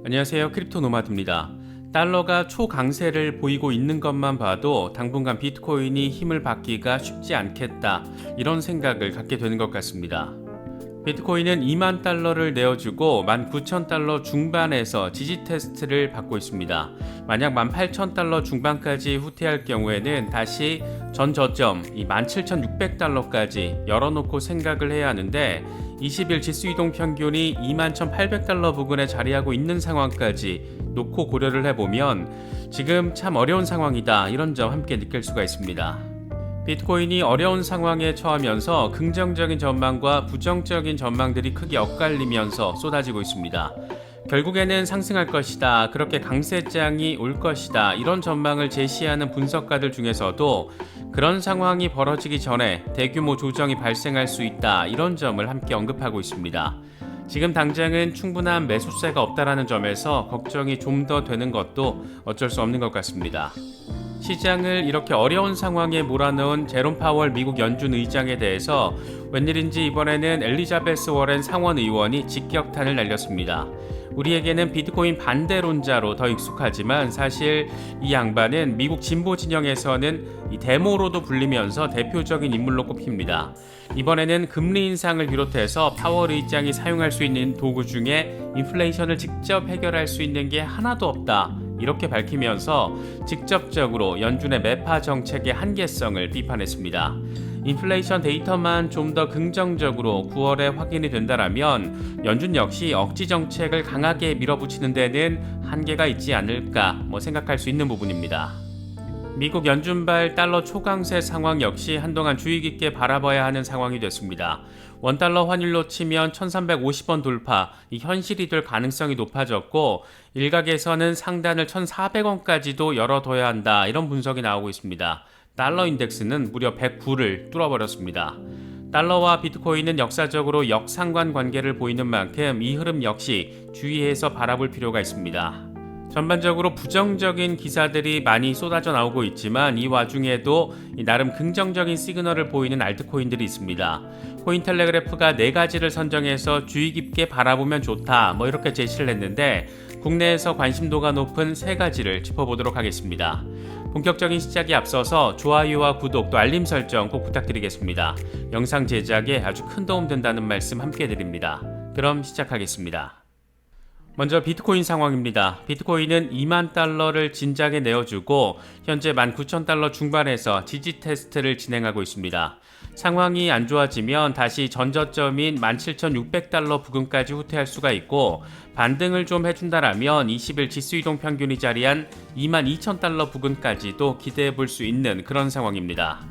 안녕하세요. 크립토 노마드입니다. 달러가 초강세를 보이고 있는 것만 봐도 당분간 비트코인이 힘을 받기가 쉽지 않겠다, 이런 생각을 갖게 되는 것 같습니다. 비트코인은 2만 달러를 내어주고 19,000달러 중반에서 지지 테스트를 받고 있습니다. 만약 18,000달러 중반까지 후퇴할 경우에는 다시 전 저점 17,600달러까지 열어놓고 생각을 해야 하는데, 20일 지수 이동 평균이 21,800달러 부근에 자리하고 있는 상황까지 놓고 고려를 해보면 지금 참 어려운 상황이다, 이런 점 함께 느낄 수가 있습니다. 비트코인이 어려운 상황에 처하면서 긍정적인 전망과 부정적인 전망들이 크게 엇갈리면서 쏟아지고 있습니다. 결국에는 상승할 것이다, 그렇게 강세장이 올 것이다, 이런 전망을 제시하는 분석가들 중에서도 그런 상황이 벌어지기 전에 대규모 조정이 발생할 수 있다, 이런 점을 함께 언급하고 있습니다. 지금 당장은 충분한 매수세가 없다라는 점에서 걱정이 좀 더 되는 것도 어쩔 수 없는 것 같습니다. 시장을 이렇게 어려운 상황에 몰아넣은 제롬 파월 미국 연준 의장에 대해서 웬일인지 이번에는 엘리자베스 워렌 상원 의원이 직격탄을 날렸습니다. 우리에게는 비트코인 반대론자로 더 익숙하지만 사실 이 양반은 미국 진보 진영에서는 이 데모로도 불리면서 대표적인 인물로 꼽힙니다. 이번에는 금리 인상을 비롯해서 파월 의장이 사용할 수 있는 도구 중에 인플레이션을 직접 해결할 수 있는 게 하나도 없다, 이렇게 밝히면서 직접적으로 연준의 매파 정책의 한계성을 비판했습니다. 인플레이션 데이터만 좀 더 긍정적으로 9월에 확인이 된다라면 연준 역시 억지 정책을 강하게 밀어붙이는 데는 한계가 있지 않을까 생각할 수 있는 부분입니다. 미국 연준발 달러 초강세 상황 역시 한동안 주의 깊게 바라봐야 하는 상황이 됐습니다. 원달러 환율로 치면 1350원 돌파, 이 현실이 될 가능성이 높아졌고, 일각에서는 상단을 1400원까지도 열어둬야 한다, 이런 분석이 나오고 있습니다. 달러 인덱스는 무려 109를 뚫어버렸습니다. 달러와 비트코인은 역사적으로 역상관 관계를 보이는 만큼 이 흐름 역시 주의해서 바라볼 필요가 있습니다. 전반적으로 부정적인 기사들이 많이 쏟아져 나오고 있지만 이 와중에도 나름 긍정적인 시그널을 보이는 알트코인들이 있습니다. 코인텔레그래프가 4가지를 선정해서 주의 깊게 바라보면 좋다, 이렇게 제시를 했는데 국내에서 관심도가 높은 3가지를 짚어보도록 하겠습니다. 본격적인 시작에 앞서서 좋아요와 구독 또 알림 설정 꼭 부탁드리겠습니다. 영상 제작에 아주 큰 도움 된다는 말씀 함께 드립니다. 그럼 시작하겠습니다. 먼저 비트코인 상황입니다. 비트코인은 2만 달러를 진작에 내어주고 현재 19,000달러 중반에서 지지 테스트를 진행하고 있습니다. 상황이 안 좋아지면 다시 전저점인 17,600달러 부근까지 후퇴할 수가 있고, 반등을 좀 해준다라면 20일 지수이동 평균이 자리한 22,000달러 부근까지도 기대해 볼 수 있는 그런 상황입니다.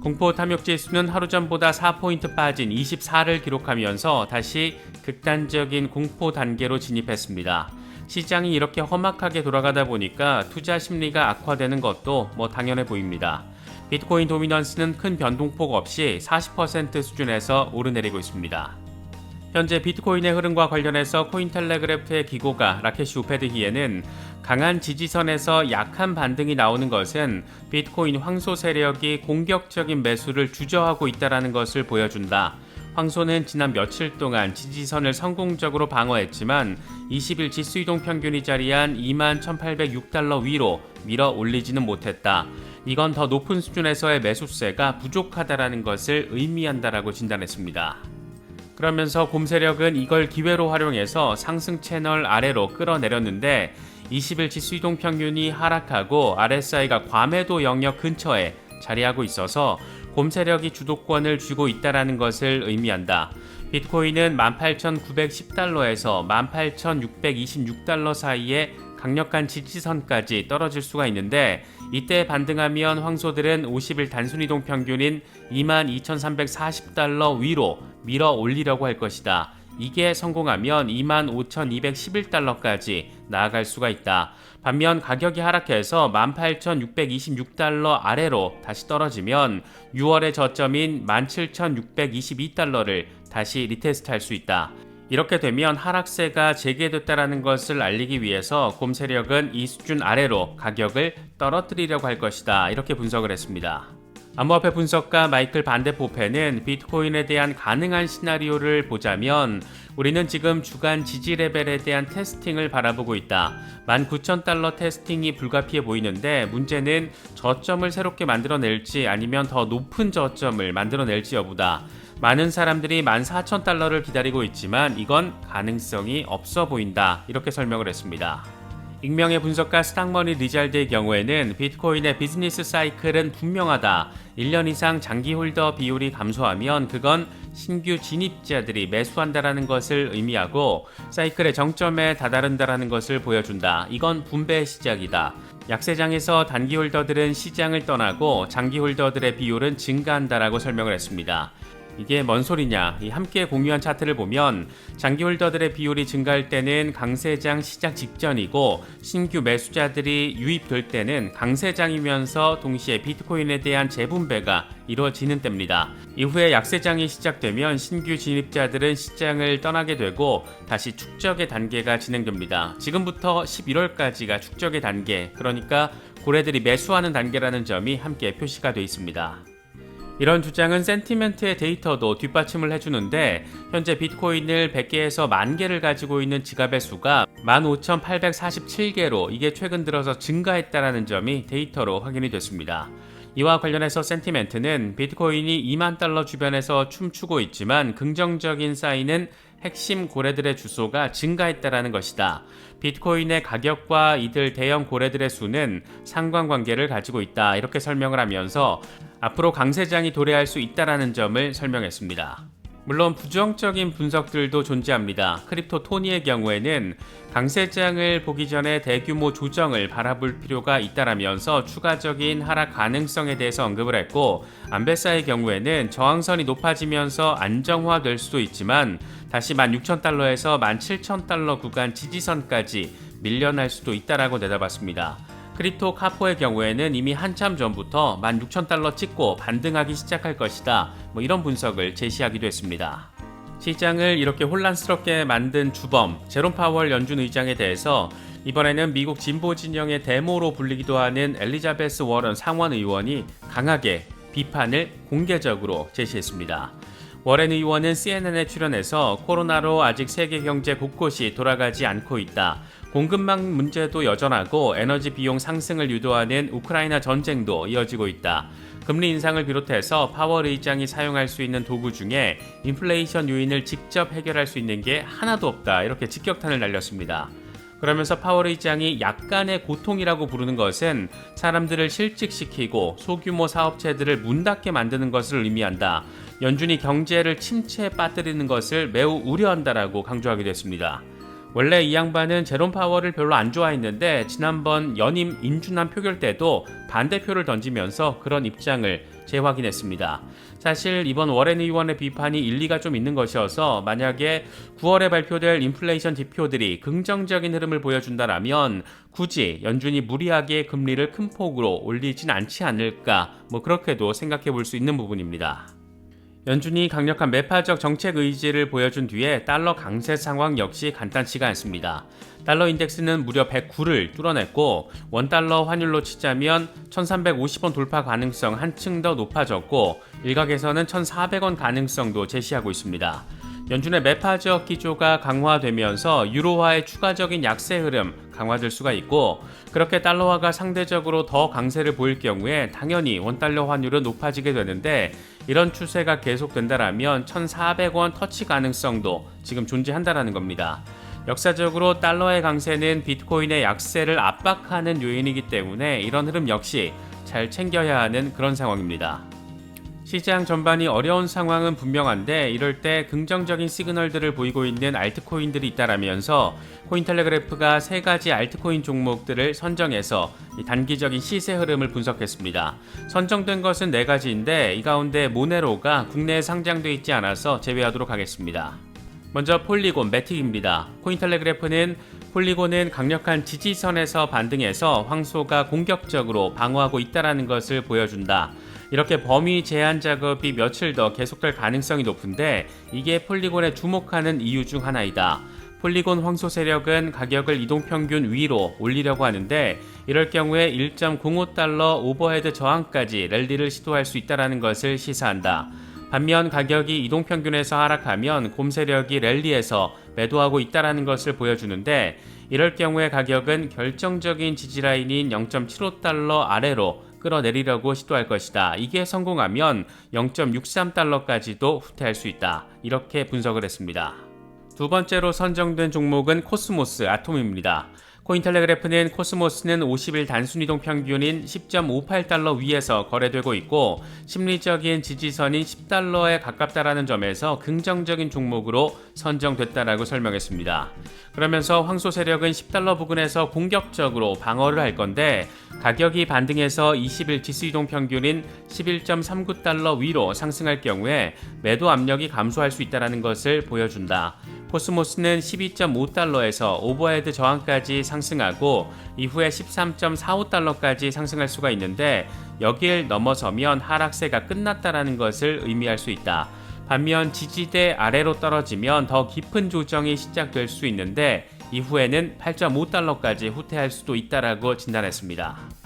공포 탐욕 지수는 하루 전보다 4포인트 빠진 24를 기록하면서 다시 극단적인 공포 단계로 진입했습니다. 시장이 이렇게 험악하게 돌아가다 보니까 투자 심리가 악화되는 것도 당연해 보입니다. 비트코인 도미넌스는 큰 변동폭 없이 40% 수준에서 오르내리고 있습니다. 현재 비트코인의 흐름과 관련해서 코인텔레그래프의 기고가 라케시 우페드히에는 강한 지지선에서 약한 반등이 나오는 것은 비트코인 황소 세력이 공격적인 매수를 주저하고 있다는 것을 보여준다. 황소는 지난 며칠 동안 지지선을 성공적으로 방어했지만 20일 지수이동 평균이 자리한 21,806달러 위로 밀어 올리지는 못했다. 이건 더 높은 수준에서의 매수세가 부족하다는 것을 의미한다라고 진단했습니다. 그러면서 곰세력은 이걸 기회로 활용해서 상승 채널 아래로 끌어내렸는데 20일 지수이동 평균이 하락하고 RSI가 과매도 영역 근처에 자리하고 있어서 곰세력이 주도권을 쥐고 있다는 것을 의미한다. 비트코인은 18,910달러에서 18,626달러 사이에 강력한 지지선까지 떨어질 수가 있는데, 이때 반등하면 황소들은 50일 단순이동 평균인 22,340달러 위로 밀어 올리려고 할 것이다. 이게 성공하면 25,211달러까지 나아갈 수가 있다. 반면 가격이 하락해서 18,626달러 아래로 다시 떨어지면 6월의 저점인 17,622달러를 다시 리테스트할 수 있다. 이렇게 되면 하락세가 재개됐다는 것을 알리기 위해서 곰세력은 이 수준 아래로 가격을 떨어뜨리려고 할 것이다, 이렇게 분석을 했습니다. 암호화폐 분석가 마이클 반데포페는 비트코인에 대한 가능한 시나리오를 보자면 우리는 지금 주간 지지 레벨에 대한 테스팅을 바라보고 있다. 19,000달러 테스팅이 불가피해 보이는데 문제는 저점을 새롭게 만들어낼지 아니면 더 높은 저점을 만들어낼지 여부다. 많은 사람들이 14,000달러를 기다리고 있지만 이건 가능성이 없어 보인다. 이렇게 설명을 했습니다. 익명의 분석가 스탁머니 리잘드의 경우에는 비트코인의 비즈니스 사이클은 분명하다. 1년 이상 장기 홀더 비율이 감소하면 그건 신규 진입자들이 매수한다라는 것을 의미하고 사이클의 정점에 다다른다라는 것을 보여준다. 이건 분배의 시작이다. 약세장에서 단기 홀더들은 시장을 떠나고 장기 홀더들의 비율은 증가한다라고 설명을 했습니다. 이게 뭔 소리냐? 이 함께 공유한 차트를 보면 장기 홀더들의 비율이 증가할 때는 강세장 시작 직전이고 신규 매수자들이 유입될 때는 강세장이면서 동시에 비트코인에 대한 재분배가 이루어지는 때입니다. 이후에 약세장이 시작되면 신규 진입자들은 시장을 떠나게 되고 다시 축적의 단계가 진행됩니다. 지금부터 11월까지가 축적의 단계, 그러니까 고래들이 매수하는 단계라는 점이 함께 표시가 되어 있습니다. 이런 주장은 센티멘트의 데이터도 뒷받침을 해주는데 현재 비트코인을 100개에서 10,000개를 가지고 있는 지갑의 수가 15,847개로 이게 최근 들어서 증가했다는 점이 데이터로 확인이 됐습니다. 이와 관련해서 센티멘트는 비트코인이 2만 달러 주변에서 춤추고 있지만 긍정적인 사인은 핵심 고래들의 주소가 증가했다는 것이다. 비트코인의 가격과 이들 대형 고래들의 수는 상관관계를 가지고 있다. 이렇게 설명을 하면서 앞으로 강세장이 도래할 수 있다는 점을 설명했습니다. 물론 부정적인 분석들도 존재합니다. 크립토 토니의 경우에는 강세장을 보기 전에 대규모 조정을 바라볼 필요가 있다라면서 추가적인 하락 가능성에 대해서 언급을 했고, 안베사의 경우에는 저항선이 높아지면서 안정화될 수도 있지만 다시 16,000달러에서 17,000달러 구간 지지선까지 밀려날 수도 있다라고 내다봤습니다. 크립토 카포의 경우에는 이미 한참 전부터 16,000달러 찍고 반등하기 시작할 것이다. 이런 분석을 제시하기도 했습니다. 시장을 이렇게 혼란스럽게 만든 주범 제롬 파월 연준 의장에 대해서 이번에는 미국 진보 진영의 데모로 불리기도 하는 엘리자베스 워런 상원 의원이 강하게 비판을 공개적으로 제시했습니다. 워렌 의원은 CNN에 출연해서 코로나로 아직 세계 경제 곳곳이 돌아가지 않고 있다. 공급망 문제도 여전하고 에너지 비용 상승을 유도하는 우크라이나 전쟁도 이어지고 있다. 금리 인상을 비롯해서 파월 의장이 사용할 수 있는 도구 중에 인플레이션 요인을 직접 해결할 수 있는 게 하나도 없다. 이렇게 직격탄을 날렸습니다. 그러면서 파월 의장이 약간의 고통이라고 부르는 것은 사람들을 실직시키고 소규모 사업체들을 문 닫게 만드는 것을 의미한다. 연준이 경제를 침체에 빠뜨리는 것을 매우 우려한다라고 강조하기도 했습니다. 원래 이 양반은 제롬 파월을 별로 안 좋아했는데 지난번 연임 인준안 표결 때도 반대표를 던지면서 그런 입장을 재확인했습니다. 사실 이번 워렌 의원의 비판이 일리가 좀 있는 것이어서 만약에 9월에 발표될 인플레이션 지표들이 긍정적인 흐름을 보여준다라면 굳이 연준이 무리하게 금리를 큰 폭으로 올리진 않지 않을까, 그렇게도 생각해 볼 수 있는 부분입니다. 연준이 강력한 매파적 정책 의지를 보여준 뒤에 달러 강세 상황 역시 간단치가 않습니다. 달러 인덱스는 무려 109를 뚫어냈고 원달러 환율로 치자면 1350원 돌파 가능성 한층 더 높아졌고 일각에서는 1400원 가능성도 제시하고 있습니다. 연준의 매파적 기조가 강화되면서 유로화의 추가적인 약세 흐름 강화될 수가 있고, 그렇게 달러화가 상대적으로 더 강세를 보일 경우에 당연히 원달러 환율은 높아지게 되는데, 이런 추세가 계속된다라면 1400원 터치 가능성도 지금 존재한다라는 겁니다. 역사적으로 달러의 강세는 비트코인의 약세를 압박하는 요인이기 때문에 이런 흐름 역시 잘 챙겨야 하는 그런 상황입니다. 시장 전반이 어려운 상황은 분명한데 이럴 때 긍정적인 시그널들을 보이고 있는 알트코인들이 있다라면서 코인텔레그래프가 3가지 알트코인 종목들을 선정해서 단기적인 시세 흐름을 분석했습니다. 선정된 것은 4가지인데 이 가운데 모네로가 국내에 상장되어 있지 않아서 제외하도록 하겠습니다. 먼저 폴리곤, 매틱입니다. 코인텔레그래프는 폴리곤은 강력한 지지선에서 반등해서 황소가 공격적으로 방어하고 있다는 것을 보여준다. 이렇게 범위 제한 작업이 며칠 더 계속될 가능성이 높은데 이게 폴리곤에 주목하는 이유 중 하나이다. 폴리곤 황소 세력은 가격을 이동평균 위로 올리려고 하는데 이럴 경우에 1.05달러 오버헤드 저항까지 랠리를 시도할 수 있다는 것을 시사한다. 반면 가격이 이동평균에서 하락하면 곰 세력이 랠리에서 매도하고 있다는 것을 보여주는데 이럴 경우에 가격은 결정적인 지지라인인 0.75달러 아래로 끌어내리려고 시도할 것이다. 이게 성공하면 0.63달러까지도 후퇴할 수 있다. 이렇게 분석을 했습니다. 두 번째로 선정된 종목은 코스모스 아톰입니다. 코인텔레그래프는 코스모스는 50일 단순이동 평균인 10.58달러 위에서 거래되고 있고 심리적인 지지선인 10달러에 가깝다라는 점에서 긍정적인 종목으로 선정됐다라고 설명했습니다. 그러면서 황소 세력은 10달러 부근에서 공격적으로 방어를 할 건데 가격이 반등해서 20일 지수이동 평균인 11.39달러 위로 상승할 경우에 매도 압력이 감소할 수 있다는 것을 보여준다. 코스모스는 12.5달러에서 오버헤드 저항까지 상승하고 이후에 13.45달러까지 상승할 수가 있는데 여길 넘어서면 하락세가 끝났다라는 것을 의미할 수 있다. 반면 지지대 아래로 떨어지면 더 깊은 조정이 시작될 수 있는데 이후에는 8.5달러까지 후퇴할 수도 있다라고 진단했습니다.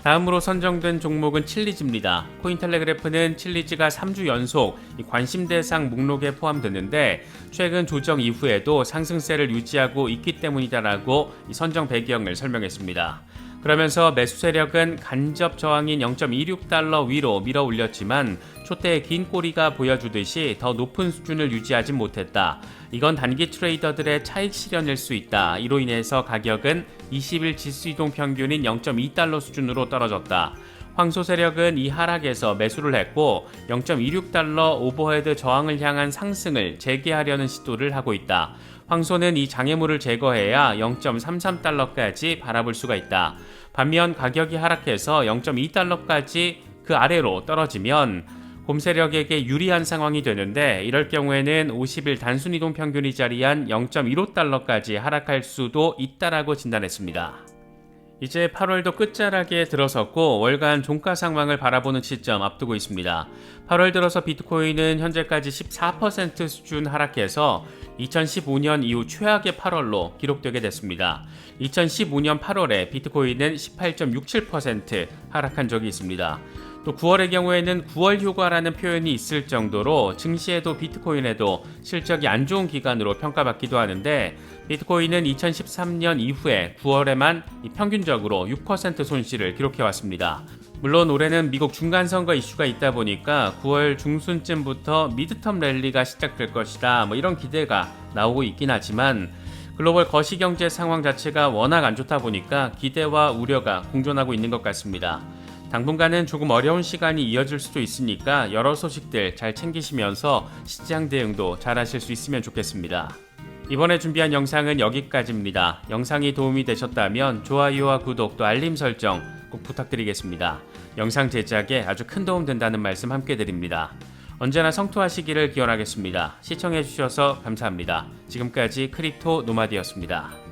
다음으로 선정된 종목은 칠리즈입니다. 코인텔레그래프는 칠리즈가 3주 연속 관심 대상 목록에 포함됐는데 최근 조정 이후에도 상승세를 유지하고 있기 때문이다라고 선정 배경을 설명했습니다. 그러면서 매수 세력은 간접 저항인 0.26달러 위로 밀어 올렸지만 초대의 긴 꼬리가 보여주듯이 더 높은 수준을 유지하지 못했다. 이건 단기 트레이더들의 차익 실현일 수 있다. 이로 인해서 가격은 20일 지수이동 평균인 0.2달러 수준으로 떨어졌다. 황소 세력은 이 하락에서 매수를 했고 0.26달러 오버헤드 저항을 향한 상승을 재개하려는 시도를 하고 있다. 황소는 이 장애물을 제거해야 0.33달러까지 바라볼 수가 있다. 반면 가격이 하락해서 0.2달러까지 그 아래로 떨어지면 곰 세력에게 유리한 상황이 되는데 이럴 경우에는 50일 단순이동 평균이 자리한 0.15달러까지 하락할 수도 있다라고 진단했습니다. 이제 8월도 끝자락에 들어섰고 월간 종가 상황을 바라보는 시점 앞두고 있습니다. 8월 들어서 비트코인은 현재까지 14% 수준 하락해서 2015년 이후 최악의 8월로 기록되게 됐습니다. 2015년 8월에 비트코인은 18.67% 하락한 적이 있습니다. 또 9월의 경우에는 9월 휴가라는 표현이 있을 정도로 증시에도 비트코인에도 실적이 안 좋은 기간으로 평가받기도 하는데 비트코인은 2013년 이후에 9월에만 평균적으로 6% 손실을 기록해왔습니다. 물론 올해는 미국 중간선거 이슈가 있다 보니까 9월 중순쯤부터 미드텀 랠리가 시작될 것이다 이런 기대가 나오고 있긴 하지만 글로벌 거시경제 상황 자체가 워낙 안 좋다 보니까 기대와 우려가 공존하고 있는 것 같습니다. 당분간은 조금 어려운 시간이 이어질 수도 있으니까 여러 소식들 잘 챙기시면서 시장 대응도 잘 하실 수 있으면 좋겠습니다. 이번에 준비한 영상은 여기까지입니다. 영상이 도움이 되셨다면 좋아요와 구독 또 알림 설정 꼭 부탁드리겠습니다. 영상 제작에 아주 큰 도움 된다는 말씀 함께 드립니다. 언제나 성투하시기를 기원하겠습니다. 시청해주셔서 감사합니다. 지금까지 크립토 노마드였습니다.